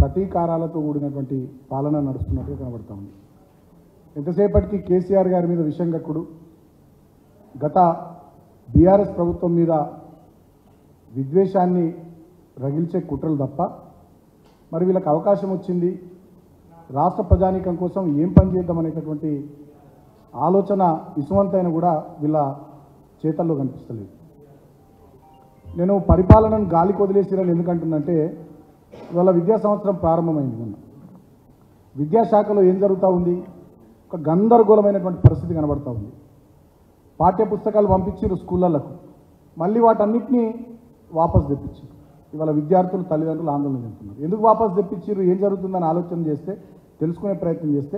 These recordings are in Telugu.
ప్రతీకారాలతో కూడినటువంటి పాలన నడుస్తున్నట్టుగా కనబడతా ఉంది. ఎంతసేపటికి కేసీఆర్ గారి మీద విషం కక్కుడు, గత బీఆర్ఎస్ ప్రభుత్వం మీద విద్వేషాన్ని రగిల్చే కుట్రలు తప్ప మరి వీళ్ళకి అవకాశం వచ్చింది రాష్ట్ర ప్రజానీకం కోసం ఏం పని చేద్దామనేటటువంటి ఆలోచన ఇసువంతైన కూడా వీళ్ళ చేతల్లో కనిపిస్తలేదు. నేను పరిపాలనను గాలికి వదిలేసిరని ఎందుకంటున్నంటే ఇవాళ విద్యా సంవత్సరం ప్రారంభమైంది. మొన్న విద్యాశాఖలో ఏం జరుగుతూ ఉంది, ఒక గందరగోళమైనటువంటి పరిస్థితి కనబడతా ఉంది. పాఠ్య పుస్తకాలు పంపించారు స్కూళ్ళకు, మళ్ళీ వాటన్నిటినీ వాపసు తెప్పించారు. ఇవాళ విద్యార్థులు తల్లిదండ్రులు ఆందోళన చెందుతున్నారు. ఎందుకు వాపసు తెప్పించారు, ఏం జరుగుతుందని ఆలోచన చేస్తే, తెలుసుకునే ప్రయత్నం చేస్తే,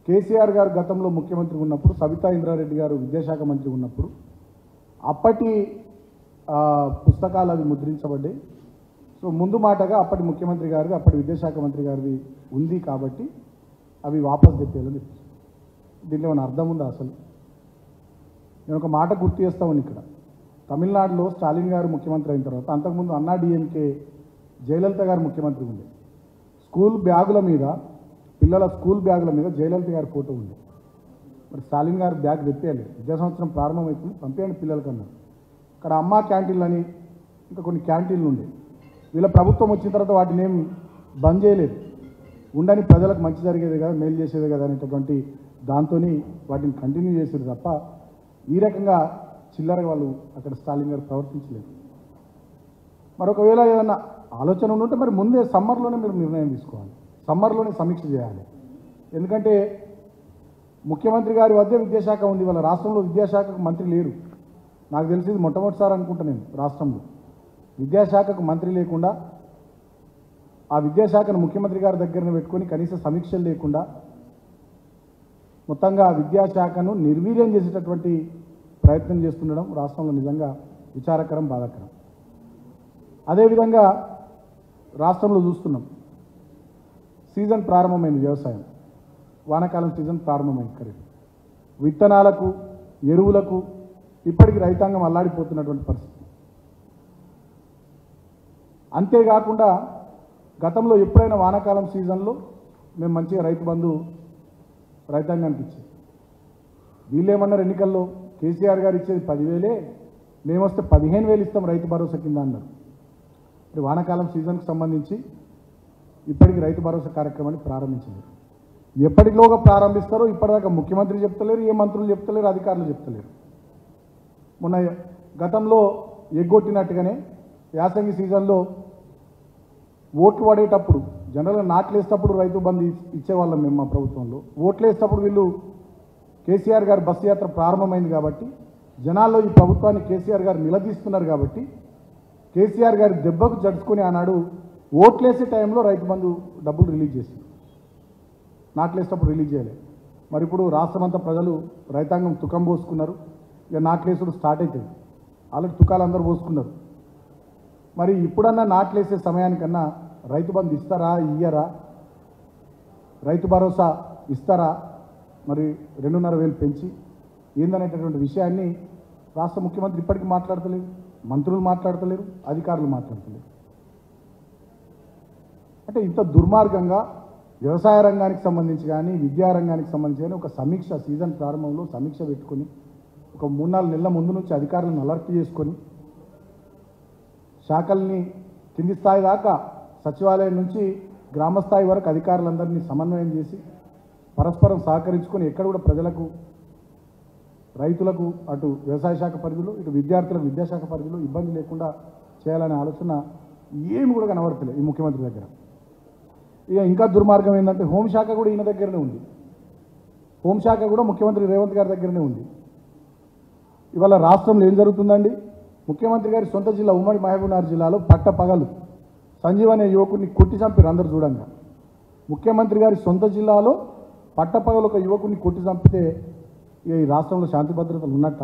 కేసీఆర్ గారు గతంలో ముఖ్యమంత్రి ఉన్నప్పుడు, సబితా ఇంద్రారెడ్డి గారు విద్యాశాఖ మంత్రి ఉన్నప్పుడు అప్పటి పుస్తకాలు అవి ముద్రించబడ్డాయి. సో ముందు మాటగా అప్పటి ముఖ్యమంత్రి గారిది, అప్పటి విద్యాశాఖ మంత్రి గారిది ఉంది కాబట్టి అవి వాపసు తెప్పేయాలని చెప్పారు. దీంట్లో ఏమైనా అర్థం ఉందా అసలు? నేను ఒక మాట గుర్తు చేస్తామని, ఇక్కడ తమిళనాడులో స్టాలిన్ గారు ముఖ్యమంత్రి అయిన తర్వాత అంతకుముందు అన్నా డిఎంకే జయలలిత గారు ముఖ్యమంత్రి ఉండే. స్కూల్ బ్యాగుల మీద, పిల్లల స్కూల్ బ్యాగుల మీద జయలలిత గారి ఫోటో ఉంది. మరి స్టాలిన్ గారు బ్యాగ్ తెప్పేయాలి, విద్యా సంవత్సరం ప్రారంభమవుతుంది, పంపేయండి పిల్లలకన్నా. ఇక్కడ అమ్మా క్యాంటీన్లు అని ఇంకా కొన్ని క్యాంటీన్లు ఉండే. వీళ్ళ ప్రభుత్వం వచ్చిన తర్వాత వాటిని ఏం బంద్ చేయలేదు. ఉండని ప్రజలకు మంచి జరిగేది కదా, మేలు చేసేది కదా అనేటటువంటి దాంతో వాటిని కంటిన్యూ చేసేది తప్ప ఈ రకంగా చిల్లరగా వాళ్ళు అక్కడ స్టాలిన్ గారు ప్రవర్తించలేదు. మరొకవేళ ఏదన్నా ఆలోచన ఉంటే మరి ముందే సమ్మర్లోనే మీరు నిర్ణయం తీసుకోవాలి, సమ్మర్లోనే సమీక్ష చేయాలి. ఎందుకంటే ముఖ్యమంత్రి గారి వద్ద విద్యాశాఖ ఉంది, వాళ్ళ రాష్ట్రంలో విద్యాశాఖకు మంత్రి లేరు. నాకు తెలిసి ఇది మొట్టమొదటిసారి అనుకుంటా నేను రాష్ట్రంలో విద్యాశాఖకు మంత్రి లేకుండా, ఆ విద్యాశాఖను ముఖ్యమంత్రి గారి దగ్గరనే పెట్టుకొని కనీస సమీక్షలు లేకుండా మొత్తంగా విద్యాశాఖను నిర్వీర్యం చేసేటటువంటి ప్రయత్నం చేస్తుండడం రాష్ట్రంలో నిజంగా విచారకరం, బాధాకరం. అదేవిధంగా రాష్ట్రంలో చూస్తున్నాం, సీజన్ ప్రారంభమైంది, వ్యవసాయం వానాకాలం సీజన్ ప్రారంభమైంది. ఖరీఫ్ విత్తనాలకు, ఎరువులకు ఇప్పటికీ రైతాంగం అల్లాడిపోతున్నటువంటి పరిస్థితి. అంతేకాకుండా గతంలో ఎప్పుడైనా వానాకాలం సీజన్లో మేము మంచిగా రైతు బంధు రైతాంగానికి ఇచ్చాం. వీళ్ళేమన్నారు ఎన్నికల్లో, కేసీఆర్ గారు ఇచ్చేది 10,000, మేము వస్తే 15,000 ఇస్తాం రైతు భరోసా కింద అన్నారు. ఇప్పుడు వానాకాలం సీజన్కి సంబంధించి ఇప్పటికీ రైతు భరోసా కార్యక్రమాన్ని ప్రారంభించారు. ఎప్పటిలోగా ప్రారంభిస్తారో ఇప్పటిదాకా ముఖ్యమంత్రి చెప్తలేరు, ఏ మంత్రులు చెప్తలేరు, అధికారులు చెప్తలేరు. మొన్న గతంలో ఎగ్గొట్టినట్టుగానే యాసంగి సీజన్లో ఓట్లు పడేటప్పుడు, జనరల్గా నాట్లు వేసేటప్పుడు రైతు బంధు ఇచ్చేవాళ్ళం మేము మా ప్రభుత్వంలో. ఓట్లు వేసేటప్పుడు వీళ్ళు కేసీఆర్ గారు బస్సు యాత్ర ప్రారంభమైంది కాబట్టి జనాల్లో ఈ ప్రభుత్వాన్ని కేసీఆర్ గారు నిలదీస్తున్నారు కాబట్టి కేసీఆర్ గారి దెబ్బకు జడుచుకొని ఆనాడు ఓట్లేసే టైంలో రైతు బంధు డబ్బులు రిలీజ్ చేసింది, నాట్లేసేటప్పుడు రిలీజ్ చేయలేదు. మరి ఇప్పుడు రాష్ట్రమంతా ప్రజలు రైతాంగం తుకం పోసుకున్నారు. ఇక నాట్లేసుడు స్టార్ట్ అవుతుంది, ఆల్రెడీ తుకాలు అందరూ పోసుకున్నారు. మరి ఇప్పుడన్నా నాట్లేసే సమయానికన్నా రైతు బంధు ఇస్తారా, ఇయ్యరా, రైతు భరోసా ఇస్తారా, మరి 2,500 పెంచి ఏందనేటటువంటి విషయాన్ని రాష్ట్ర ముఖ్యమంత్రి ఇప్పటికీ మాట్లాడతలేరు, మంత్రులు మాట్లాడతలేరు, అధికారులు మాట్లాడతలేరు. అంటే ఇంత దుర్మార్గంగా వ్యవసాయ రంగానికి సంబంధించి కానీ, విద్యా రంగానికి సంబంధించి కానీ ఒక సమీక్ష, సీజన్ ప్రారంభంలో సమీక్ష పెట్టుకొని ఒక 3-4 నెలల ముందు నుంచి అధికారులను అలర్ట్ చేసుకొని శాఖల్ని కింది స్థాయి దాకా సచివాలయం నుంచి గ్రామస్థాయి వరకు అధికారులందరినీ సమన్వయం చేసి పరస్పరం సహకరించుకొని ఎక్కడ కూడా ప్రజలకు, రైతులకు అటు వ్యవసాయ శాఖ పరిధిలో, ఇటు విద్యార్థులకు విద్యాశాఖ పరిధిలో ఇబ్బంది లేకుండా చేయాలనే ఆలోచన ఏమి కూడా కనబడతలేదు ఈ ముఖ్యమంత్రి దగ్గర. ఇక ఇంకా దుర్మార్గం ఏంటంటే హోంశాఖ కూడా ఈయన దగ్గరనే ఉంది, హోంశాఖ కూడా ముఖ్యమంత్రి రేవంత్ గారి దగ్గరనే ఉంది. ఇవాళ రాష్ట్రంలో ఏం జరుగుతుందండి, ముఖ్యమంత్రి గారి సొంత జిల్లా ఉమ్మడి మహబూబ్నగర్ జిల్లాలో పట్టపగలు సంజీవ్ అనే యువకుడిని కొట్టి చంపారు అందరు చూడంగా. ముఖ్యమంత్రి గారి సొంత జిల్లాలో పట్టపగలు ఒక యువకుడిని కొట్టి చంపితే ఇక ఈ రాష్ట్రంలో శాంతి భద్రతలు ఉన్నట్ట?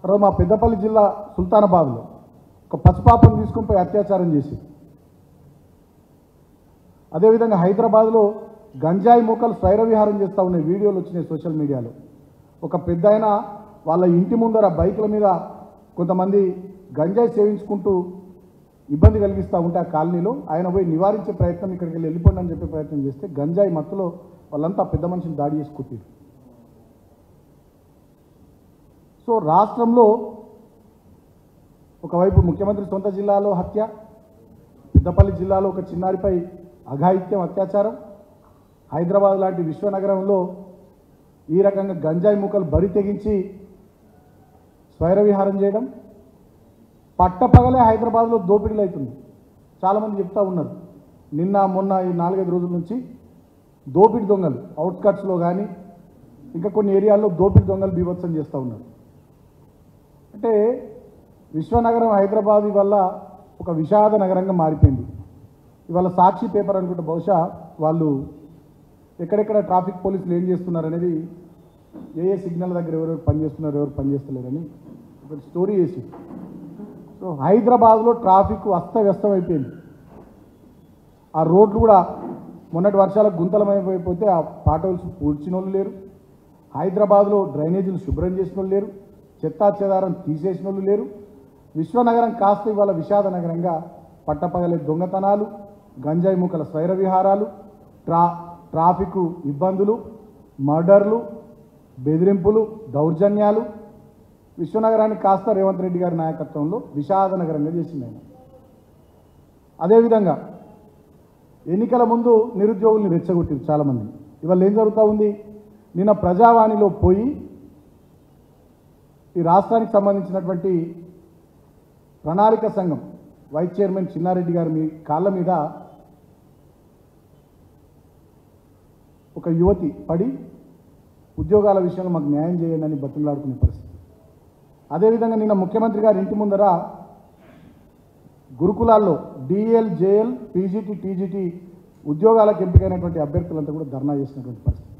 తర్వాత మా పెద్దపల్లి జిల్లా సుల్తానాబాద్లో ఒక పసిపాపను తీసుకుని పోయి అత్యాచారం చేసి, అదేవిధంగా హైదరాబాద్లో గంజాయి మూకలు స్వైర విహారం చేస్తూ ఉన్నాయి, వీడియోలు వచ్చినాయి సోషల్ మీడియాలో. ఒక పెద్ద ఆయన వాళ్ళ ఇంటి ముందర బైకుల మీద కొంతమంది గంజాయి సేవించుకుంటూ ఇబ్బంది కలిగిస్తూ ఉంటే ఆ కాలనీలో ఆయన పోయి నివారించే ప్రయత్నం ఇక్కడికి వెళ్ళిపోండి అని చెప్పే ప్రయత్నం చేస్తే గంజాయి మత్తులో వాళ్ళంతా పెద్ద మనిషిని దాడి చేసి కొట్టారు. సో రాష్ట్రంలో ఒకవైపు ముఖ్యమంత్రి సొంత జిల్లాలో హత్య, పెద్దపల్లి జిల్లాలో ఒక చిన్నారిపై అఘాయిత్యం, అత్యాచారం, హైదరాబాద్ లాంటి విశ్వనగరంలో ఈ రకంగా గంజాయి మూకలు బరి తెగించి స్వైర విహారం చేయడం, పట్టపగలే హైదరాబాద్లో దోపిడీలు అవుతుంది. చాలామంది చెప్తా ఉన్నారు, నిన్న మొన్న ఈ 4-5 రోజుల నుంచి దోపిడీ దొంగలు అవుట్స్కట్స్లో కానీ ఇంకా కొన్ని ఏరియాల్లో దోపిడీ దొంగలు బీభత్సం చేస్తూ ఉన్నారు. అంటే విశ్వనగరం హైదరాబాద్ వల్ల ఒక విషాద నగరంగా మారిపోయింది. ఇవాళ సాక్షి పేపర్ అనుకుంటే బహుశా వాళ్ళు ఎక్కడెక్కడ ట్రాఫిక్ పోలీసులు ఏం చేస్తున్నారు అనేది, ఏ సిగ్నల్ దగ్గర ఎవరెవరు పనిచేస్తున్నారు, ఎవరు పనిచేస్తలేరని ఒక స్టోరీ వేసి. సో హైదరాబాద్లో ట్రాఫిక్ అస్తవ్యస్తం అయిపోయింది. ఆ రోడ్లు కూడా మొన్నటి వర్షాలకు గుంతలమైపోతే ఆ పాటోల్స్ పూడ్చిన వాళ్ళు లేరు, హైదరాబాద్లో డ్రైనేజీలు శుభ్రం చేసిన వాళ్ళు లేరు, చెత్తా చెదారం తీసేసిన వాళ్ళు లేరు. విశ్వనగరం కాస్త ఇవాళ విషాద నగరంగా పట్టపగలే దొంగతనాలు, గంజాయి మూకల స్వైర విహారాలు, ట్రాఫిక్ ఇబ్బందులు, మర్డర్లు, బెదిరింపులు, దౌర్జన్యాలు విశ్వనగరాన్ని కాస్త రేవంత్ రెడ్డి గారి నాయకత్వంలో విషాద నగరంగా చేసింది ఆయన. అదేవిధంగా ఎన్నికల ముందు నిరుద్యోగుల్ని రెచ్చగొట్టారు చాలామంది. ఇవాళ ఏం జరుగుతూ ఉంది, నిన్న ప్రజావాణిలో పోయి ఈ రాష్ట్రానికి సంబంధించినటువంటి ప్రణాళిక సంఘం వైస్ చైర్మన్ చిన్నారెడ్డి గారి మీ కాళ్ళ మీద ఒక యువతి పడి ఉద్యోగాల విషయంలో మాకు న్యాయం చేయండి అని బతిమలాడుకునే పరిస్థితి. అదేవిధంగా నిన్న ముఖ్యమంత్రి గారి ఇంటి ముందర గురుకులాల్లో డిఎల్, జేఎల్, పీజీటీ, టీజీటీ ఉద్యోగాలకు ఎంపికైనటువంటి అభ్యర్థులంతా కూడా ధర్నా చేసినటువంటి పరిస్థితి.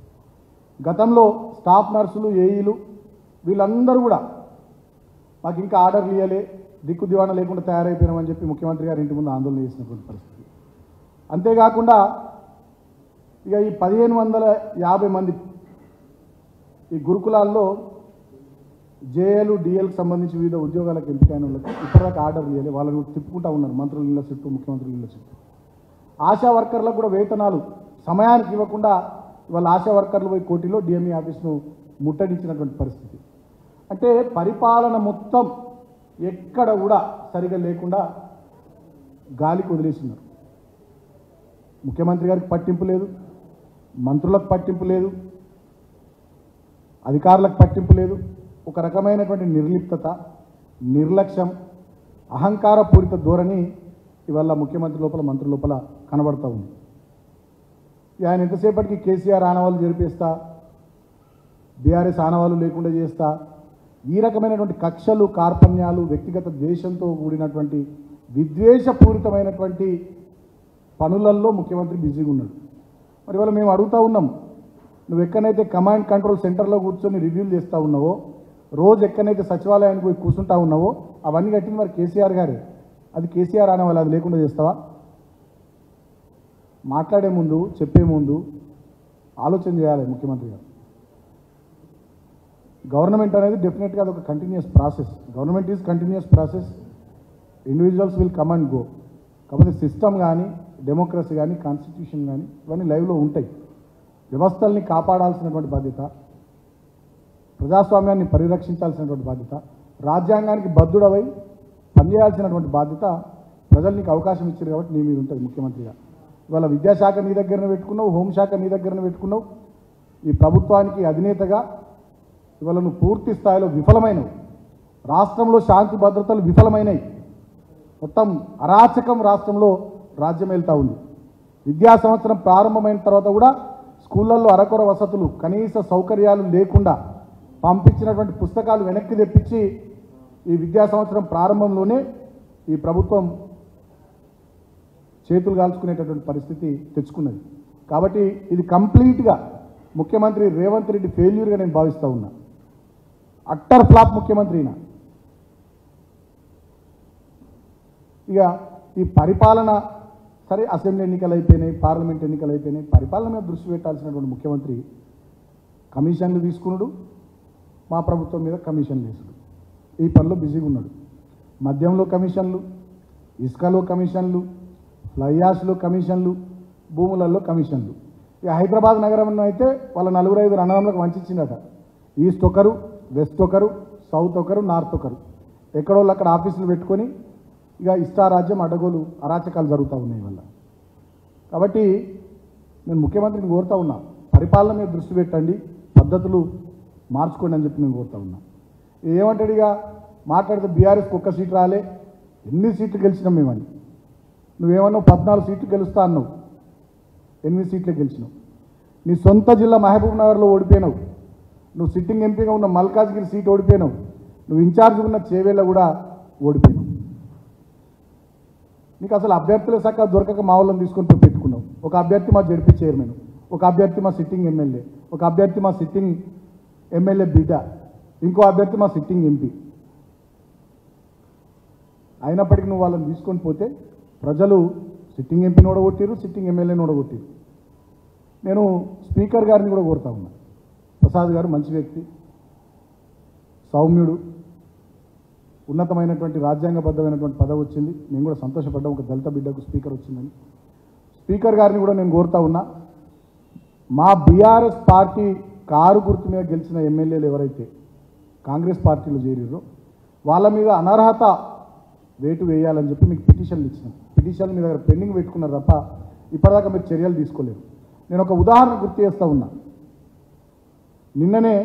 గతంలో స్టాఫ్ నర్సులు, ఏఈలు వీళ్ళందరూ కూడా మాకు ఇంకా ఆర్డర్లు ఇవ్వలే, దిక్కు దివాణా లేకుండా తయారైపోయినామని చెప్పి ముఖ్యమంత్రి గారి ఇంటి ముందు ఆందోళన చేసినటువంటి పరిస్థితి. అంతేకాకుండా ఇక ఈ 1550 మంది ఈ గురుకులాల్లో జేఏలు, డిఎల్కి సంబంధించి వివిధ ఉద్యోగాలకు ఎంపికైన వాళ్ళకి ఇప్పటిదాకా ఆర్డర్లు ఇవ్వలే, వాళ్ళని తిప్పుకుంటూ ఉన్నారు మంత్రుల ఇళ్ళ చుట్టూ, ముఖ్యమంత్రుల ఇళ్ళ చుట్టూ. ఆశా వర్కర్లకు కూడా వేతనాలు సమయానికి ఇవ్వకుండా ఇవాళ ఆశా వర్కర్లు పోయి కోటిలో డిఎంఈ ఆఫీస్ను ముట్టడించినటువంటి పరిస్థితి. అంటే పరిపాలన మొత్తం ఎక్కడ కూడా సరిగా లేకుండా గాలికి వదిలేసినారు. ముఖ్యమంత్రి గారికి పట్టింపు లేదు, మంత్రులకు పట్టింపు లేదు, అధికారులకు పట్టింపు లేదు. ఒక రకమైనటువంటి నిర్లిప్తత, నిర్లక్ష్యం, అహంకారపూరిత ధోరణి ఇవాళ ముఖ్యమంత్రి లోపల, మంత్రి లోపల కనబడతా ఉంది. ఆయన ఎంతసేపటికి కేసీఆర్ ఆనవాళ్ళు జరిపేస్తా, బీఆర్ఎస్ ఆనవాళ్ళు లేకుండా చేస్తా, ఈ రకమైనటువంటి కక్షలు, కార్పణ్యాలు, వ్యక్తిగత ద్వేషంతో కూడినటువంటి విద్వేషపూరితమైనటువంటి పనులలో ముఖ్యమంత్రి బిజీగా ఉన్నాడు. మరి ఇవాళ మేము అడుగుతూ ఉన్నాం, నువ్వు ఎక్కడైతే కమాండ్ కంట్రోల్ సెంటర్లో కూర్చొని రివ్యూలు చేస్తూ ఉన్నావో, రోజు ఎక్కడైతే సచివాలయానికి పోయి కూర్చుంటా ఉన్నావో, అవన్నీ కట్టింది మరి కేసీఆర్ గారే. అది కేసీఆర్ అనే వాళ్ళు అది లేకుండా చేస్తావా? మాట్లాడే ముందు, చెప్పే ముందు ఆలోచన చేయాలి ముఖ్యమంత్రి గారు. గవర్నమెంట్ అనేది డెఫినెట్గా అది ఒక continuous process. Government is continuous process. Individuals will come and go. కాకపోతే సిస్టమ్ కానీ, డెమోక్రసీ కానీ, కాన్స్టిట్యూషన్ కానీ ఇవన్నీ లైవ్లో ఉంటాయి. వ్యవస్థల్ని కాపాడాల్సినటువంటి బాధ్యత, ప్రజాస్వామ్యాన్ని పరిరక్షించాల్సినటువంటి బాధ్యత, రాజ్యాంగానికి బద్ధుడవై పనిచేయాల్సినటువంటి బాధ్యత ప్రజలు నీకు అవకాశం ఇచ్చారు కాబట్టి నీ మీద ఉంటుంది ముఖ్యమంత్రిగా. ఇవాళ విద్యాశాఖ నీ దగ్గరనే పెట్టుకున్నావు, హోంశాఖ నీ దగ్గరనే పెట్టుకున్నావు. ఈ ప్రభుత్వానికి అధినేతగా ఇవాళ నువ్వు పూర్తి స్థాయిలో విఫలమైనవు. రాష్ట్రంలో శాంతి భద్రతలు విఫలమైనవి. మొత్తం అరాచకం రాష్ట్రంలో రాజ్యం వెళ్తూ ఉంది. విద్యా సంవత్సరం ప్రారంభమైన తర్వాత కూడా స్కూళ్ళల్లో అరకొర వసతులు, కనీస సౌకర్యాలు లేకుండా పంపించినటువంటి పుస్తకాలు వెనక్కి తెప్పించి ఈ విద్యా సంవత్సరం ప్రారంభంలోనే ఈ ప్రభుత్వం చేతులు కాల్చుకునేటటువంటి పరిస్థితి తెచ్చుకున్నది. కాబట్టి ఇది కంప్లీట్గా ముఖ్యమంత్రి రేవంత్ రెడ్డి ఫెయిల్యూర్గా నేను భావిస్తూ ఉన్నా. అట్టర్ ఫ్లాప్ ముఖ్యమంత్రినా. ఇక ఈ పరిపాలన సరే, అసెంబ్లీ ఎన్నికలు అయిపోయినాయి, పార్లమెంట్ ఎన్నికలు అయిపోయినాయి, పరిపాలన మీద దృష్టి పెట్టాల్సినటువంటి ముఖ్యమంత్రి కమిషన్లు తీసుకున్నాడు, మా ప్రభుత్వం మీద కమిషన్లు వేసుడు, ఈ పనిలో బిజీగా ఉన్నాడు. మద్యంలో కమిషన్లు, ఇసుకలో కమిషన్లు, ఫ్లై యాష్లో కమిషన్లు, భూములలో కమిషన్లు. ఇక హైదరాబాద్ నగరంలో అయితే వాళ్ళ 4-5 అన్నదమ్ములకు వంచిందట. ఈస్ట్ ఒకరు, వెస్ట్ ఒకరు, సౌత్ ఒకరు, నార్త్ ఒకరు, ఎక్కడోళ్ళు అక్కడ ఆఫీసులు పెట్టుకొని ఇక ఇష్టారాజ్యం అడ్డగోలు అరాచకాలు జరుగుతూ ఉన్నాయి వల్ల. కాబట్టి నేను ముఖ్యమంత్రిని కోరుతా ఉన్నా, పరిపాలన మీద దృష్టి పెట్టండి, పద్ధతులు మార్చుకోండి అని చెప్పి నేను కోరుతా ఉన్నా. ఏమంటాడు ఇక మాట్లాడితే బీఆర్ఎస్కి ఒక్క సీటు రాలే, ఎన్ని సీట్లు గెలిచినాం మేమని. నువ్వేమన్నావు 14 సీట్లు గెలుస్తా అన్నావు, 8 సీట్లే గెలిచినావు. నీ సొంత జిల్లా మహబూబ్ నగర్లో ఓడిపోయినావు. నువ్వు సిట్టింగ్ ఎంపీగా ఉన్న మల్కాజ్గిరి సీట్ ఓడిపోయినావు. నువ్వు ఇన్ఛార్జ్ ఉన్న చేవేళ్ళ కూడా ఓడిపోయినావు. నీకు అసలు అభ్యర్థులే సక్క దొరకక మా వాళ్ళని తీసుకొని పోయి పెట్టుకున్నావు. ఒక అభ్యర్థి మా జడ్పీ చైర్మన్, ఒక అభ్యర్థి మా సిట్టింగ్ ఎమ్మెల్యే, ఒక అభ్యర్థి మా సిట్టింగ్ ఎమ్మెల్యే బిడ్డ, ఇంకో అభ్యర్థి మా సిట్టింగ్ ఎంపీ. అయినప్పటికీ నువ్వు వాళ్ళని తీసుకొని పోతే ప్రజలు సిట్టింగ్ ఎంపీని ఓడగొట్టిరు, సిట్టింగ్ ఎమ్మెల్యేని ఓడగొట్టిరు. నేను స్పీకర్ గారిని కూడా కోరుతా ఉన్నా. ప్రసాద్ గారు మంచి వ్యక్తి, సౌమ్యుడు, ఉన్నతమైనటువంటి రాజ్యాంగబద్ధమైనటువంటి పదవి వచ్చింది. నేను కూడా సంతోషపడ్డా, ఒక దళిత బిడ్డకు స్పీకర్ వచ్చిందని. స్పీకర్ గారిని కూడా నేను కోరుతా ఉన్నా, మా బీఆర్ఎస్ పార్టీ కారు గుర్తు మీద గెలిచిన ఎమ్మెల్యేలు ఎవరైతే కాంగ్రెస్ పార్టీలో చేరిరో వాళ్ళ మీద అనర్హత వేటు వేయాలని చెప్పి మీకు పిటిషన్లు ఇచ్చినాం. పిటిషన్లు మీ దగ్గర పెండింగ్ పెట్టుకున్నారు తప్ప ఇప్పటిదాకా మీరు చర్యలు తీసుకోలేరు. నేను ఒక ఉదాహరణ గుర్తు చేస్తూ ఉన్నా. నిన్ననే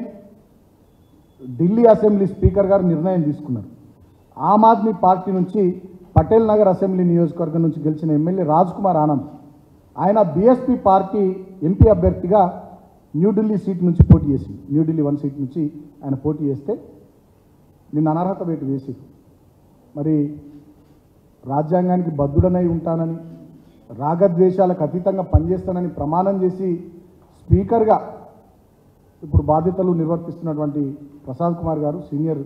ఢిల్లీ అసెంబ్లీ స్పీకర్ గారు నిర్ణయం తీసుకున్నారు. ఆమ్ ఆద్మీ పార్టీ నుంచి పటేల్ నగర్ అసెంబ్లీ నియోజకవర్గం నుంచి గెలిచిన ఎమ్మెల్యే రాజ్ కుమార్ ఆనంద్, ఆయన బీఎస్పీ పార్టీ ఎంపీ అభ్యర్థిగా న్యూఢిల్లీ సీట్ నుంచి పోటీ చేసింది. న్యూఢిల్లీ 1 సీట్ నుంచి ఆయన పోటీ చేస్తే నిన్న అనర్హత వేటు వేసి, మరి రాజ్యాంగానికి బద్ధుడనై ఉంటానని, రాగద్వేషాలకు అతీతంగా పనిచేస్తానని ప్రమాణం చేసి స్పీకర్గా ఇప్పుడు బాధ్యతలు నిర్వర్తిస్తున్నటువంటి ప్రసాద్ కుమార్ గారు, సీనియర్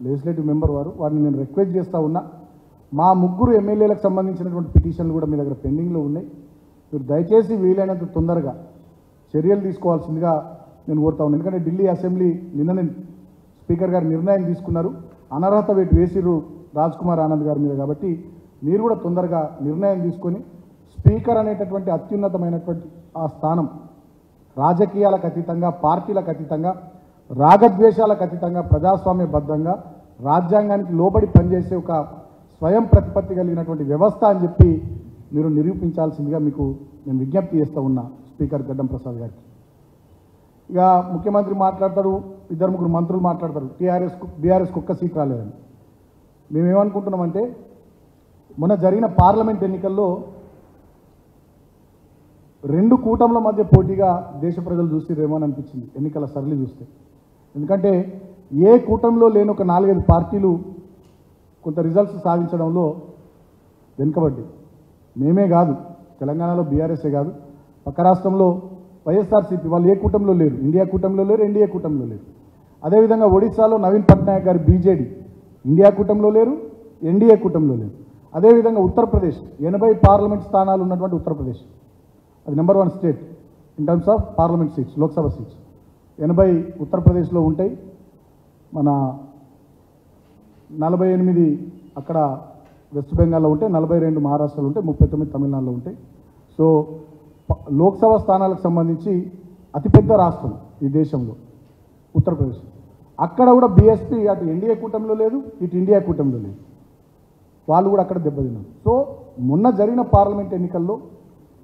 లెజిస్లేటివ్ మెంబర్ వారిని నేను రిక్వెస్ట్ చేస్తూ ఉన్నా, మా 3 ఎమ్మెల్యేలకు సంబంధించినటువంటి పిటిషన్లు కూడా మీ దగ్గర పెండింగ్లో ఉన్నాయి. మీరు దయచేసి వీలైనంత తొందరగా చర్యలు తీసుకోవాల్సిందిగా నేను కోరుతా ఉన్నాను. ఎందుకంటే ఢిల్లీ అసెంబ్లీ నిన్ననే స్పీకర్ గారు నిర్ణయం తీసుకున్నారు, అనర్హత వేటు వేసిరు రాజ్ కుమార్ ఆనంద్ గారి మీద. కాబట్టి మీరు కూడా తొందరగా నిర్ణయం తీసుకొని స్పీకర్ అనేటటువంటి అత్యున్నతమైనటువంటి ఆ స్థానం రాజకీయాలకు అతీతంగా, పార్టీలకు అతీతంగా, రాగద్వేషాలకు అతీతంగా, ప్రజాస్వామ్యబద్ధంగా, రాజ్యాంగానికి లోబడి పనిచేసే ఒక స్వయం ప్రతిపత్తి కలిగినటువంటి వ్యవస్థ అని చెప్పి మీరు నిరూపించాల్సిందిగా మీకు నేను విజ్ఞప్తి చేస్తూ ఉన్నా స్పీకర్ గడ్డం ప్రసాద్ గారికి. ఇక ముఖ్యమంత్రి మాట్లాడతారు, 2-3 మంత్రులు మాట్లాడతారు బీఆర్ఎస్కి ఒక్క సీట్ రాలేదని. మేమేమనుకుంటున్నామంటే, మొన్న జరిగిన పార్లమెంట్ ఎన్నికల్లో 2 కూటముల మధ్య పోటీగా దేశ ప్రజలు చూసిరేమో అని అనిపించింది ఎన్నికల సరళి చూస్తే. ఎందుకంటే ఏ కూటమిలో లేని ఒక 4-5 పార్టీలు కొంత రిజల్ట్స్ సాధించడంలో వెనుకబడ్డాయి. మేమే కాదు, తెలంగాణలో బీఆర్ఎస్ఏ కాదు, పక్క రాష్ట్రంలో వైఎస్ఆర్సీపీ వాళ్ళు ఏ కూటమిలో లేరు, ఇండియా కూటమిలో లేరు, ఎన్డీఏ కూటమిలో లేరు. అదేవిధంగా ఒడిశాలో నవీన్ పట్నాయక్ గారు బీజేడీ ఇండియా కూటమిలో లేరు, ఎన్డీఏ కూటమిలో లేరు. అదేవిధంగా ఉత్తరప్రదేశ్ 80 పార్లమెంట్ స్థానాలు ఉన్నటువంటి ఉత్తరప్రదేశ్, అది number 1 state in terms of parliament seats, Lok Sabha seats 80 ఉత్తరప్రదేశ్లో ఉంటాయి. మన 48 అక్కడ వెస్ట్ బెంగాల్లో ఉంటాయి, 42 మహారాష్ట్రలో ఉంటాయి, 39 తమిళనాడులో ఉంటాయి. సో లోక్సభ స్థానాలకు సంబంధించి అతిపెద్ద రాష్ట్రం ఈ దేశంలో ఉత్తరప్రదేశ్. అక్కడ కూడా బీఎస్పీ అటు ఎన్డీఏ కూటమిలో లేదు, ఇటు ఇండియా కూటమిలో లేదు, వాళ్ళు కూడా అక్కడ దెబ్బతిన్నారు. సో మొన్న జరిగిన పార్లమెంట్ ఎన్నికల్లో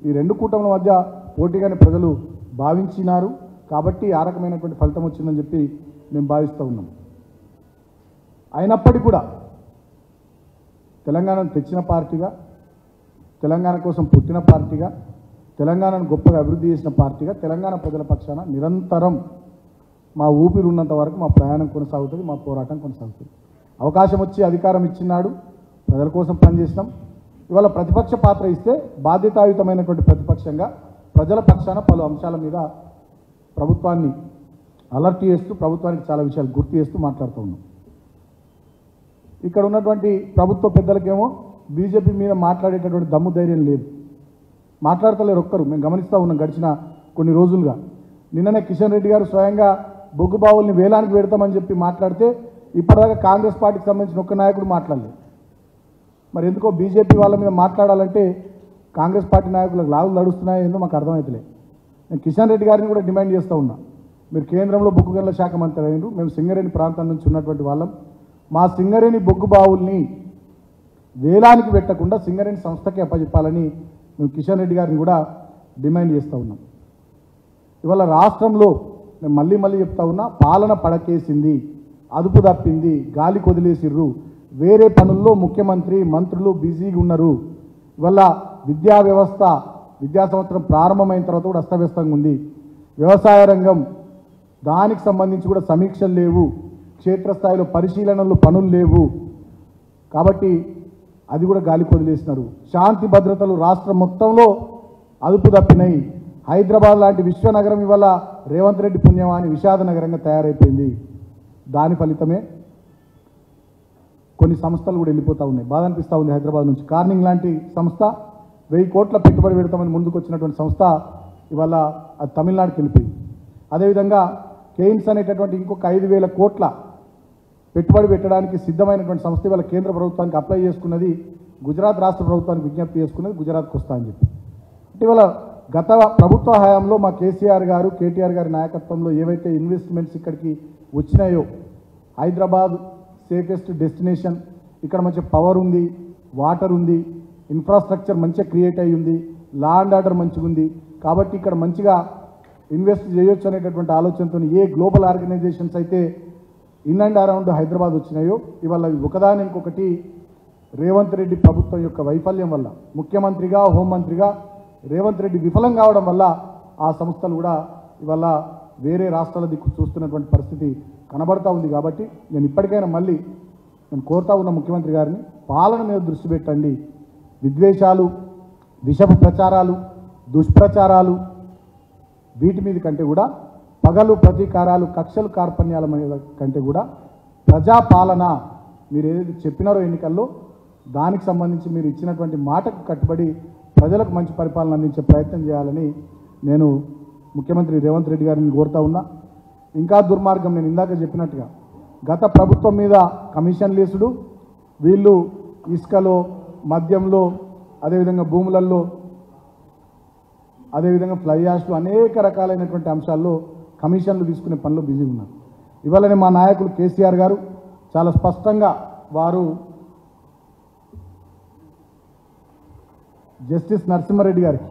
ఈ 2 కూటముల మధ్య పోటీగానే ప్రజలు భావించినారు. కాబట్టి ఆ రకమైనటువంటి ఫలితం వచ్చిందని చెప్పి మేము భావిస్తూ ఉన్నాం. అయినప్పటికీ కూడా తెలంగాణను తెచ్చిన పార్టీగా, తెలంగాణ కోసం పుట్టిన పార్టీగా, తెలంగాణను గొప్పగా అభివృద్ధి చేసిన పార్టీగా తెలంగాణ ప్రజల పక్షాన నిరంతరం మా ఊపిరి ఉన్నంత వరకు మా ప్రయాణం కొనసాగుతుంది, మా పోరాటం కొనసాగుతుంది. అవకాశం వచ్చి అధికారం ఇచ్చినాడు, ప్రజల కోసం పనిచేసినాం. ఇవాళ ప్రతిపక్ష పాత్ర ఇస్తే బాధ్యతాయుతమైనటువంటి ప్రతిపక్షంగా ప్రజల పక్షాన పలు అంశాల మీద ప్రభుత్వాన్ని అలర్ట్ చేస్తూ, ప్రభుత్వానికి చాలా విషయాలు గుర్తు చేస్తూ మాట్లాడుతూ ఉన్నాం. ఇక్కడ ఉన్నటువంటి ప్రభుత్వ పెద్దలకేమో బీజేపీ మీద మాట్లాడేటటువంటి దమ్ము ధైర్యం లేదు, మాట్లాడతలేరు ఒక్కరు. మేము గమనిస్తూ ఉన్నాం గడిచిన కొన్ని రోజులుగా. నిన్ననే కిషన్ రెడ్డి గారు స్వయంగా బొగ్గు బావుల్ని వేలానికి పెడతామని చెప్పి మాట్లాడితే ఇప్పటిదాకా కాంగ్రెస్ పార్టీకి సంబంధించిన ఒక్క నాయకుడు మాట్లాడలేదు. మరి ఎందుకో బీజేపీ వాళ్ళ మీద మాట్లాడాలంటే కాంగ్రెస్ పార్టీ నాయకులకు లాగులు నడుస్తున్నాయో ఏందో మాకు అర్థమవుతలే. నేను కిషన్ రెడ్డి గారిని కూడా డిమాండ్ చేస్తూ ఉన్నా, మీరు కేంద్రంలో బొగ్గు గనుల శాఖ మంత్రి అయినారు, మేము సింగరేణి ప్రాంతం నుంచి ఉన్నటువంటి వాళ్ళం, మా సింగరేణి బొగ్గు బావుల్ని వేలానికి పెట్టకుండా సింగరేణి సంస్థకి అప్పచెప్పాలని మేము కిషన్ రెడ్డి గారిని కూడా డిమాండ్ చేస్తూ ఉన్నాం. ఇవాళ రాష్ట్రంలో నేను మళ్ళీ చెప్తా ఉన్నా, పాలన పడకేసింది, అదుపు తప్పింది, గాలి కొదిలేసిర్రు, వేరే పనుల్లో ముఖ్యమంత్రి మంత్రులు బిజీగా ఉన్నారు. ఇవాళ విద్యా వ్యవస్థ విద్యా సంవత్సరం ప్రారంభమైన తర్వాత కూడా అస్తవ్యస్తంగా ఉంది. వ్యవసాయ రంగం దానికి సంబంధించి కూడా సమీక్షలు లేవు, క్షేత్రస్థాయిలో పరిశీలనలు పనులు లేవు. కాబట్టి అది కూడా గాలి కొదిలేసినారు. శాంతి భద్రతలు రాష్ట్రం మొత్తంలో అదుపు తప్పినాయి. హైదరాబాద్ లాంటి విశ్వనగరం ఇవాళ రేవంత్ రెడ్డి పుణ్యమాని విషాద నగరంగా తయారైపోయింది. దాని ఫలితమే కొన్ని సంస్థలు కూడా వెళ్ళిపోతూ ఉన్నాయి. బాధ అనిపిస్తూ ఉంది. హైదరాబాద్ నుంచి కార్నింగ్ లాంటి సంస్థ 1000 కోట్ల పెట్టుబడి పెడతామని ముందుకు వచ్చినటువంటి సంస్థ ఇవాళ అది తమిళనాడుకి వెళ్ళిపోయింది. అదేవిధంగా కేయిన్స్ అనేటటువంటి ఇంకొక 5000 కోట్ల పెట్టుబడి పెట్టడానికి సిద్ధమైనటువంటి సంస్థ ఇవాళ కేంద్ర ప్రభుత్వానికి అప్లై చేసుకున్నది, గుజరాత్ రాష్ట్ర ప్రభుత్వానికి విజ్ఞప్తి చేసుకున్నది గుజరాత్కి వస్తా అని చెప్పి. అంటే ఇవాళ గత ప్రభుత్వ హయాంలో మా కేసీఆర్ గారు కేటీఆర్ గారి నాయకత్వంలో ఏవైతే ఇన్వెస్ట్మెంట్స్ ఇక్కడికి వచ్చినాయో, హైదరాబాద్ సేఫెస్ట్ డెస్టినేషన్, ఇక్కడ మంచి పవర్ ఉంది, వాటర్ ఉంది, ఇన్ఫ్రాస్ట్రక్చర్ మంచిగా క్రియేట్ అయ్యి ఉంది, లా అండ్ ఆర్డర్ మంచిగా ఉంది, కాబట్టి ఇక్కడ మంచిగా ఇన్వెస్ట్ చేయొచ్చు అనేటటువంటి ఆలోచనతో ఏ గ్లోబల్ ఆర్గనైజేషన్స్ అయితే ఇన్ అండ్ అరౌండ్ హైదరాబాద్ వచ్చినాయో ఇవాళ ఒకదాని ఇంకొకటి రేవంత్ రెడ్డి ప్రభుత్వం యొక్క వైఫల్యం వల్ల, ముఖ్యమంత్రిగా హోంమంత్రిగా రేవంత్ రెడ్డి విఫలం కావడం వల్ల ఆ సంస్థలు కూడా ఇవాళ వేరే రాష్ట్రాల దిక్కు చూస్తున్నటువంటి పరిస్థితి కనబడతా ఉంది. కాబట్టి నేను ఇప్పటికైనా మళ్ళీ నేను కోరుతా ఉన్న ముఖ్యమంత్రి గారిని, పాలన మీద దృష్టి పెట్టండి. విద్వేషాలు, విషపు ప్రచారాలు, దుష్ప్రచారాలు వీటి మీద కంటే కూడా, పగలు ప్రతీకారాలు, కక్షలు కార్పణ్యాల మీద కంటే కూడా ప్రజాపాలన మీరు ఏదైతే చెప్పినారో ఎన్నికల్లో దానికి సంబంధించి మీరు ఇచ్చినటువంటి మాటకు కట్టుబడి ప్రజలకు మంచి పరిపాలన అందించే ప్రయత్నం చేయాలని నేను ముఖ్యమంత్రి రేవంత్ రెడ్డి గారిని కోరుతా ఉన్నా. ఇంకా దుర్మార్గం, నేను ఇందాక చెప్పినట్టుగా గత ప్రభుత్వం మీద కమిషన్ లేసుడు, వీళ్ళు ఇసుకలో, మద్యంలో, అదేవిధంగా భూములలో, అదేవిధంగా ఫ్లై యాష్లు అనేక రకాలైనటువంటి అంశాల్లో కమిషన్లు తీసుకునే పనిలో బిజీ ఉన్నారు. ఇవాళనే మా నాయకులు కేసీఆర్ గారు చాలా స్పష్టంగా వారు జస్టిస్ నరసింహారెడ్డి గారికి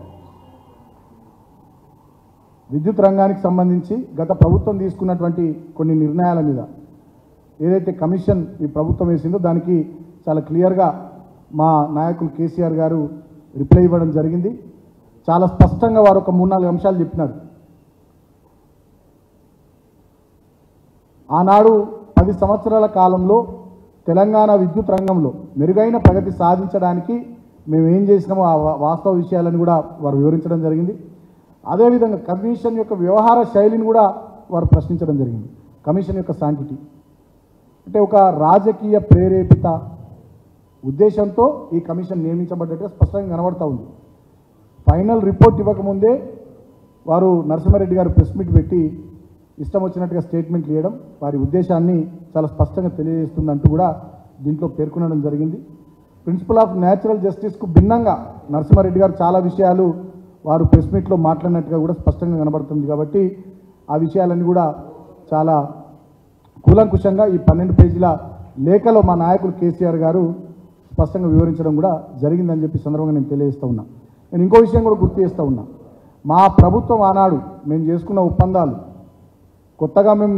విద్యుత్ రంగానికి సంబంధించి గత ప్రభుత్వం తీసుకున్నటువంటి కొన్ని నిర్ణయాల మీద ఏదైతే కమిషన్ ఈ ప్రభుత్వం వేసిందో దానికి చాలా క్లియర్గా మా నాయకులు కేసీఆర్ గారు రిప్లై ఇవ్వడం జరిగింది. చాలా స్పష్టంగా వారు ఒక 3-4 అంశాలు చెప్పినారు. ఆనాడు 10 సంవత్సరాల కాలంలో తెలంగాణ విద్యుత్ రంగంలో మెరుగైన ప్రగతి సాధించడానికి మేము ఏం చేసినామో ఆ వాస్తవ విషయాలను కూడా వారు వివరించడం జరిగింది. అదేవిధంగా కమిషన్ యొక్క వ్యవహార శైలిని కూడా వారు ప్రశ్నించడం జరిగింది. కమిషన్ యొక్క శాంటిటీ అంటే ఒక రాజకీయ ప్రేరేపిత ఉద్దేశంతో ఈ కమిషన్ నియమించబడ్డట్టుగా స్పష్టంగా కనబడతా ఉంది. ఫైనల్ రిపోర్ట్ ఇవ్వకముందే వారు నరసింహారెడ్డి గారు ప్రెస్ మీట్ పెట్టి ఇష్టం వచ్చినట్టుగా స్టేట్మెంట్లు ఇవ్వడం వారి ఉద్దేశాన్ని చాలా స్పష్టంగా తెలియజేస్తుందంటూ కూడా దీంట్లో పేర్కొనడం జరిగింది. ప్రిన్సిపల్ ఆఫ్ న్యాచురల్ జస్టిస్కు భిన్నంగా నరసింహారెడ్డి గారు చాలా విషయాలు వారు ప్రెస్ మీట్లో మాట్లాడినట్టుగా కూడా స్పష్టంగా కనబడుతుంది. కాబట్టి ఆ విషయాలన్నీ కూడా చాలా కూలంకుషంగా ఈ 12 పేజీల లేఖలో మా నాయకులు కేసీఆర్ గారు స్పష్టంగా వివరించడం కూడా జరిగిందని చెప్పి సందర్భంగా నేను తెలియజేస్తూ ఉన్నా. నేను ఇంకో విషయం కూడా గుర్తు చేస్తూ ఉన్నా. మా ప్రభుత్వం ఆనాడు మేము చేసుకున్న ఒప్పందాలు, కొత్తగా మేము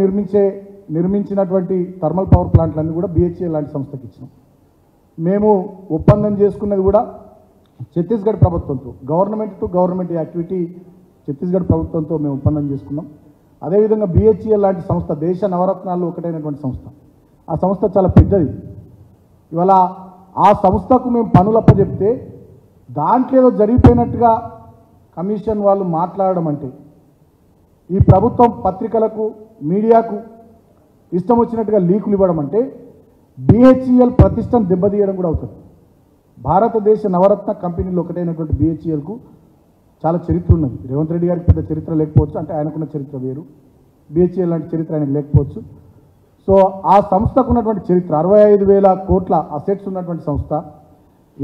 నిర్మించినటువంటి థర్మల్ పవర్ ప్లాంట్లన్నీ కూడా BHEL లాంటి సంస్థకి ఇచ్చినాం. మేము ఒప్పందం చేసుకున్నది కూడా ఛత్తీస్గఢ్ ప్రభుత్వంతో, government to government activity Chhattisgarh ప్రభుత్వంతో మేము ఒప్పందం చేసుకున్నాం. అదేవిధంగా BHEL లాంటి సంస్థ దేశ నవరత్నాల్లో ఒకటైనటువంటి సంస్థ. ఆ సంస్థ చాలా పెద్దది. ఇవాళ ఆ సంస్థకు మేము పనులు అప్పచెప్తే దాంట్లో ఏదో జరిగిపోయినట్టుగా కమిషన్ వాళ్ళు మాట్లాడడం అంటే, ఈ ప్రభుత్వం పత్రికలకు మీడియాకు ఇష్టం వచ్చినట్టుగా లీకులు ఇవ్వడం అంటే BHEL ప్రతిష్టను దెబ్బతీయడం కూడా అవుతుంది. భారతదేశ నవరత్న కంపెనీలు ఒకటైనటువంటి BHELకు చాలా చరిత్ర ఉన్నది. రేవంత్ రెడ్డి గారికి పెద్ద చరిత్ర లేకపోవచ్చు, అంటే ఆయనకున్న చరిత్ర వేరు, BHEL లాంటి చరిత్ర ఆయనకు లేకపోవచ్చు. సో ఆ సంస్థకు ఉన్నటువంటి చరిత్ర 65,000 కోట్ల అసెట్స్ ఉన్నటువంటి సంస్థ,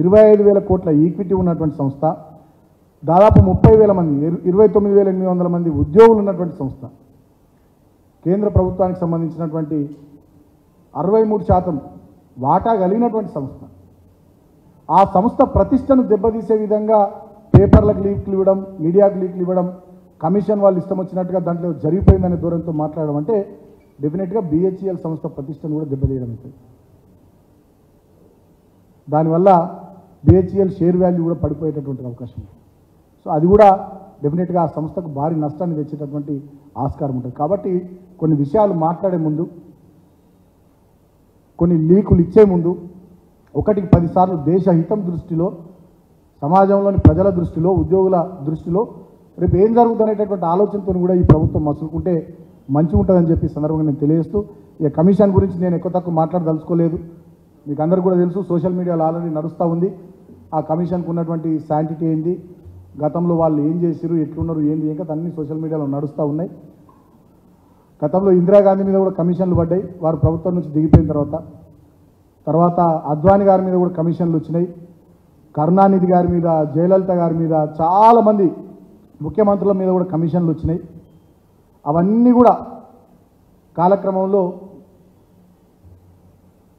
25,000 కోట్ల ఈక్విటీ ఉన్నటువంటి సంస్థ, దాదాపు 30,000 మంది 29,800 మంది ఉద్యోగులు ఉన్నటువంటి సంస్థ, కేంద్ర ప్రభుత్వానికి సంబంధించినటువంటి 63% వాటా కలిగినటువంటి సంస్థ. ఆ సంస్థ ప్రతిష్టను దెబ్బతీసే విధంగా పేపర్లకు లీక్లు ఇవ్వడం, మీడియాకు లీక్లు ఇవ్వడం, కమిషన్ వాళ్ళు ఇష్టం వచ్చినట్టుగా దాంట్లో జరిగిపోయిందనే దూరంతో మాట్లాడడం అంటే డెఫినెట్గా BHEL సంస్థ ప్రతిష్టను కూడా దెబ్బతీయడం అవుతుంది. దానివల్ల BHEL షేర్ వాల్యూ కూడా పడిపోయేటటువంటి అవకాశం ఉంది. సో అది కూడా డెఫినెట్గా ఆ సంస్థకు భారీ నష్టాన్ని తెచ్చేటటువంటి ఆస్కారం ఉంటుంది. కాబట్టి కొన్ని విషయాలు మాట్లాడే ముందు, కొన్ని లీకులు ఇచ్చే ముందు 1కి 10 సార్లు దేశ హితం దృష్టిలో, సమాజంలోని ప్రజల దృష్టిలో, ఉద్యోగుల దృష్టిలో రేపు ఏం జరుగుతుందనేటటువంటి ఆలోచనతో కూడా ఈ ప్రభుత్వం మసులుకుంటే మంచిగా ఉంటుందని చెప్పి సందర్భంగా నేను తెలియజేస్తూ, ఇక కమిషన్ గురించి నేను ఎక్కువ తక్కువ మాట్లాడదలుచుకోలేదు. మీకు అందరికీ కూడా తెలుసు, సోషల్ మీడియాలో ఆల్రెడీ నడుస్తూ ఉంది. ఆ కమిషన్కు ఉన్నటువంటి శాంటిటీ ఏంది, గతంలో వాళ్ళు ఏం చేశారు, ఎట్లున్నారు, ఏంది ఇంకా అన్ని సోషల్ మీడియాలో నడుస్తూ ఉన్నాయి. గతంలో ఇందిరాగాంధీ మీద కూడా కమిషన్లు పడ్డాయి వారు ప్రభుత్వం నుంచి దిగిపోయిన తర్వాత అద్వానీ గారి మీద కూడా కమిషన్లు వచ్చినాయి. కరుణానిధి గారి మీద, జయలలిత గారి మీద, చాలామంది ముఖ్యమంత్రుల మీద కూడా కమిషన్లు వచ్చినాయి. అవన్నీ కూడా కాలక్రమంలో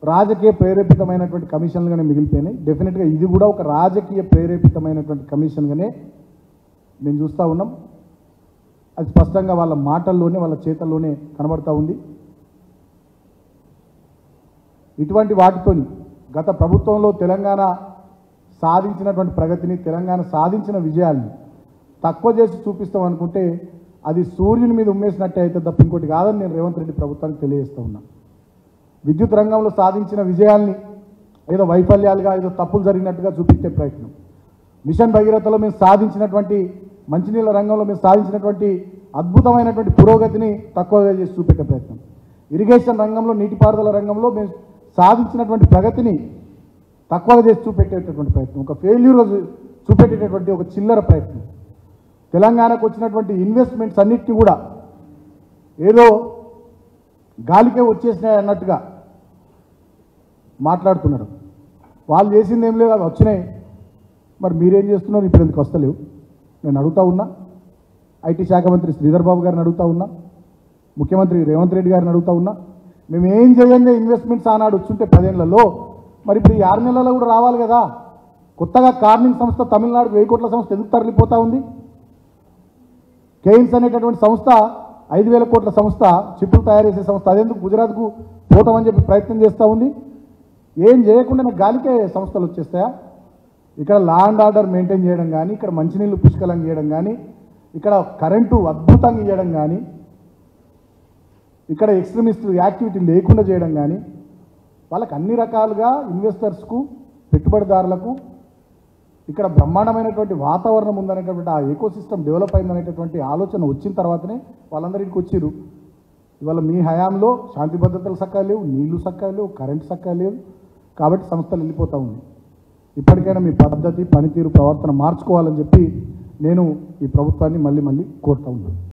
రాజకీయ ప్రేరేపితమైనటువంటి కమిషన్లుగానే మిగిలిపోయినాయి. డెఫినెట్గా ఇది కూడా ఒక రాజకీయ ప్రేరేపితమైనటువంటి కమిషన్గానే మేము చూస్తూ ఉన్నాం. అది స్పష్టంగా వాళ్ళ మాటల్లోనే, వాళ్ళ చేతల్లోనే కనబడతా ఉంది. ఇటువంటి వాటితోని గత ప్రభుత్వంలో తెలంగాణ సాధించినటువంటి ప్రగతిని, తెలంగాణ సాధించిన విజయాల్ని తక్కువ చేసి చూపిస్తాం అనుకుంటే అది సూర్యుని మీద ఉమ్మేసినట్టే అయితే తప్ప ఇంకోటి కాదని నేను రేవంత్ రెడ్డి ప్రభుత్వానికి తెలియజేస్తూ ఉన్నాను. విద్యుత్ రంగంలో సాధించిన విజయాల్ని ఏదో వైఫల్యాలుగా, ఏదో తప్పులు జరిగినట్టుగా చూపించే ప్రయత్నం, మిషన్ భగీరథలో మేము సాధించినటువంటి, మంచినీళ్ళ రంగంలో మేము సాధించినటువంటి అద్భుతమైనటువంటి పురోగతిని తక్కువగా చేసి చూపెట్టే ప్రయత్నం, ఇరిగేషన్ రంగంలో, నీటిపారుదల రంగంలో మేము సాధించినటువంటి ప్రగతిని తక్కువగా చేసి చూపెట్టేటటువంటి ప్రయత్నం, ఒక ఫెయిల్యూర్ చూపెట్టేటటువంటి ఒక చిల్లర ప్రయత్నం, తెలంగాణకు వచ్చినటువంటి ఇన్వెస్ట్మెంట్స్ అన్నిటినీ కూడా ఏదో గాలికే వచ్చేసినాయి అన్నట్టుగా మాట్లాడుతున్నారు. వాళ్ళు చేసింది ఏం లేదు, అవి వచ్చినాయి. మరి మీరేం చేస్తున్నారు, ఇప్పుడు ఎందుకు వస్తలేవు? నేను అడుగుతా ఉన్నా. ఐటీ శాఖ మంత్రి శ్రీధర్ బాబు గారిని అడుగుతా ఉన్నా, ముఖ్యమంత్రి రేవంత్ రెడ్డి గారిని అడుగుతా ఉన్నా. మేము ఏం చేయండి ఇన్వెస్ట్మెంట్స్ ఆనాడు వచ్చుంటే 10 ఏళ్లలో, మరి ఇప్పుడు ఈ 6 నెలల్లో కూడా రావాలి కదా. కొత్తగా కార్నింగ్ సంస్థ తమిళనాడుకు 1000 కోట్ల సంస్థ ఎందుకు తరలిపోతూ ఉంది? కేయిన్స్ అనేటటువంటి సంస్థ 5,000 కోట్ల సంస్థ, చిప్పులు తయారు చేసే సంస్థ, అదెందుకు గుజరాత్కు పోతామని చెప్పి ప్రయత్నం చేస్తూ ఉంది. ఏం చేయకుండా గాలికే సంస్థలు వచ్చేస్తాయా? ఇక్కడ లా అండ్ ఆర్డర్ మెయింటైన్ చేయడం కానీ, ఇక్కడ మంచినీళ్ళు పుష్కలంగా చేయడం కానీ, ఇక్కడ కరెంటు అద్భుతంగా ఇవ్వడం కానీ, ఇక్కడ ఎక్స్ట్రీమిస్ట్ యాక్టివిటీ లేకుండా చేయడం కానీ, వాళ్ళకి అన్ని రకాలుగా ఇన్వెస్టర్స్కు, పెట్టుబడిదారులకు ఇక్కడ బ్రహ్మాండమైనటువంటి వాతావరణం ఉందనేటటువంటి, ఆ ఎకోసిస్టమ్ డెవలప్ అయిందనేటటువంటి ఆలోచన వచ్చిన తర్వాతనే వాళ్ళందరికీ వచ్చిర్రు. ఇవాళ మీ హయాంలో శాంతి భద్రతలు సక్కా లేవు, నీళ్లు సక్కా లేవు, కరెంటు సక్కా లేదు. కాబట్టి సంస్థలు వెళ్ళిపోతూ ఉంది. ఇప్పటికైనా మీ పద్ధతి, పనితీరు, ప్రవర్తన మార్చుకోవాలని చెప్పి నేను ఈ ప్రభుత్వాన్ని మళ్ళీ కోరుతూ ఉన్నాను.